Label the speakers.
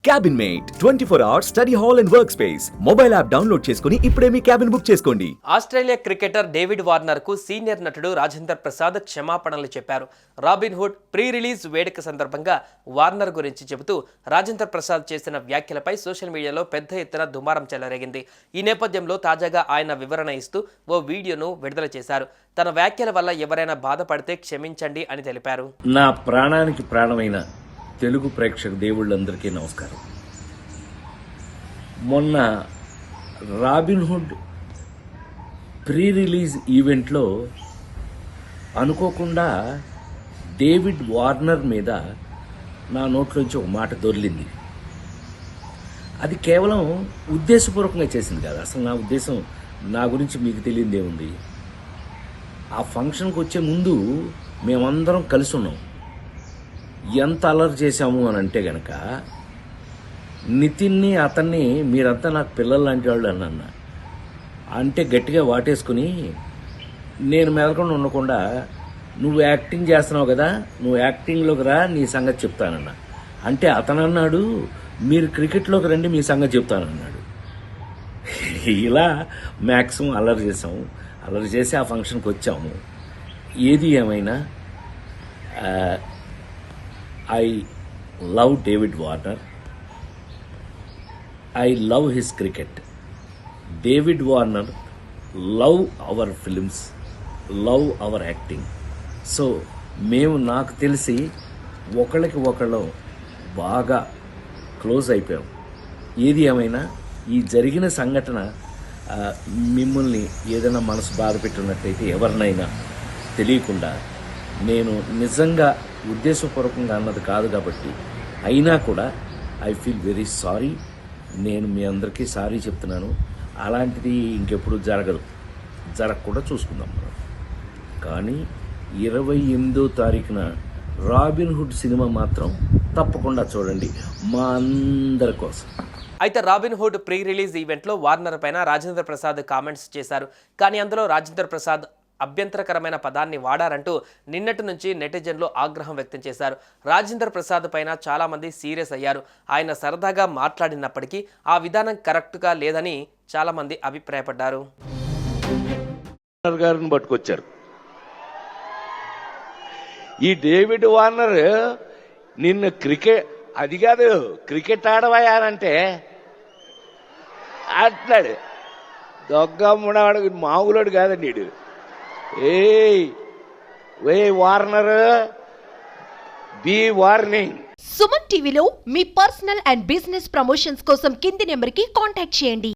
Speaker 1: Cabin mate 24 hours study hall and work space mobile app download చేసుకుని ఇప్పుడే మీ cabin book చేసుకోండి.
Speaker 2: Australia cricketer David Warner కు సీనియర్ నటుడు రాజేందర్ ప్రసాద్ క్షమాపణలు చెప్పారు. రాబిన్ హుడ్ ప్రీ రిలీజ్ వేడుక సందర్భంగా వార్నర్ గురించి చెబుతూ రాజేందర్ ప్రసాద్ చేసిన వ్యాఖ్యలపై సోషల్ మీడియాలో పెద్ద ఎత్తున దుమారం చెలరేగింది. ఈ నేపథ్యంలో తాజాగా ఆయన వివరణ ఇస్తూ ఓ వీడియోను విడుదల చేశారు. తన వ్యాఖ్యల వల్ల ఎవరైనా బాధపడితే క్షమించండి అని తెలిపారు.
Speaker 3: నా ప్రాణానికి ప్రాణమైన తెలుగు ప్రేక్షక దేవుళ్ళందరికీ నమస్కారం. మొన్న రాబిన్ హుడ్ ప్రీ రిలీజ్ ఈవెంట్లో అనుకోకుండా డేవిడ్ వార్నర్ మీద నా నోట్లోంచి ఒక మాట దొర్లింది. అది కేవలం ఉద్దేశపూర్వకంగా చేసింది కాదు. అసలు నా ఉద్దేశం, నా గురించి మీకు తెలియదేముంది. ఆ ఫంక్షన్కి వచ్చే ముందు మేమందరం కలిసి ఉన్నాం. ఎంత అలర్ట్ చేశాము అని అంటే గనక నితిన్ని అతన్ని మీరంతా నాకు పిల్లలు లాంటి వాళ్ళు అన్న అంటే గట్టిగా వాటేసుకుని నేను మెదలకుండా ఉండకుండా నువ్వు యాక్టింగ్ చేస్తున్నావు కదా, నువ్వు యాక్టింగ్లోకి రా, నీ సంగతి చెప్తానన్నా. అంటే అతను అన్నాడు మీరు క్రికెట్లోకి రండి, మీ సంగతి చెప్తానన్నాడు. ఇలా మ్యాక్సిమం అల్లరి చేసాము. అల్లరి చేసి ఆ ఫంక్షన్కి వచ్చాము. ఏది ఏమైనా I love David Warner. I love his cricket. David Warner love our films, love our acting. So మేము నాకు తెలిసి ఒకళ్ళకి ఒకళ్ళు బాగా క్లోజ్ అయిపోయాం. ఏది ఏమైనా ఈ జరిగిన సంఘటన మిమ్మల్ని ఏదైనా మనసు బాధ పెట్టున్నట్టయితే ఎవరినైనా తెలియకుండా, నేను నిజంగా ఉద్దేశపూర్వకంగా అన్నది కాదు కాబట్టి, అయినా కూడా ఐ ఫీల్ వెరీ సారీ. నేను మీ అందరికీ సారీ చెప్తున్నాను. అలాంటిది ఇంకెప్పుడు జరగకుండా చూసుకుందాం మనం. కానీ 28వ తారీఖున రాబిన్ హుడ్ సినిమా మాత్రం తప్పకుండా చూడండి, మా అందరి కోసం.
Speaker 2: అయితే రాబిన్ హుడ్ ప్రీ రిలీజ్ ఈవెంట్లో వార్నర్ పైన రాజేంద్ర ప్రసాద్ కామెంట్స్ చేశారు. కానీ అందులో రాజేంద్ర ప్రసాద్ అభ్యంతరకరమైన పదాన్ని వాడారంటూ నిన్నటి నుంచి నెటిజన్లు ఆగ్రహం వ్యక్తం చేశారు. రాజేంద్ర ప్రసాద్ పైన చాలామంది సీరియస్ అయ్యారు. ఆయన సరదాగా మాట్లాడినప్పటికీ ఆ విధానం కరెక్ట్గా లేదని చాలామంది అభిప్రాయపడ్డారు.
Speaker 4: గారిని పట్టుకొచ్చారు. ఈ డేవిడ్ వార్నర్ నిన్ను అది కాదు క్రికెట్ ఆడవయానంటే అట్లాడు దొగ్గమ్ముడాడు, మామూలుడు కాదండి వీడు. Warner B warning.
Speaker 5: సుమన్ టీవీలో మీ పర్సనల్ అండ్ బిజినెస్ ప్రమోషన్స్ కోసం కింది నెంబర్కి కాంటాక్ట్ చేయండి.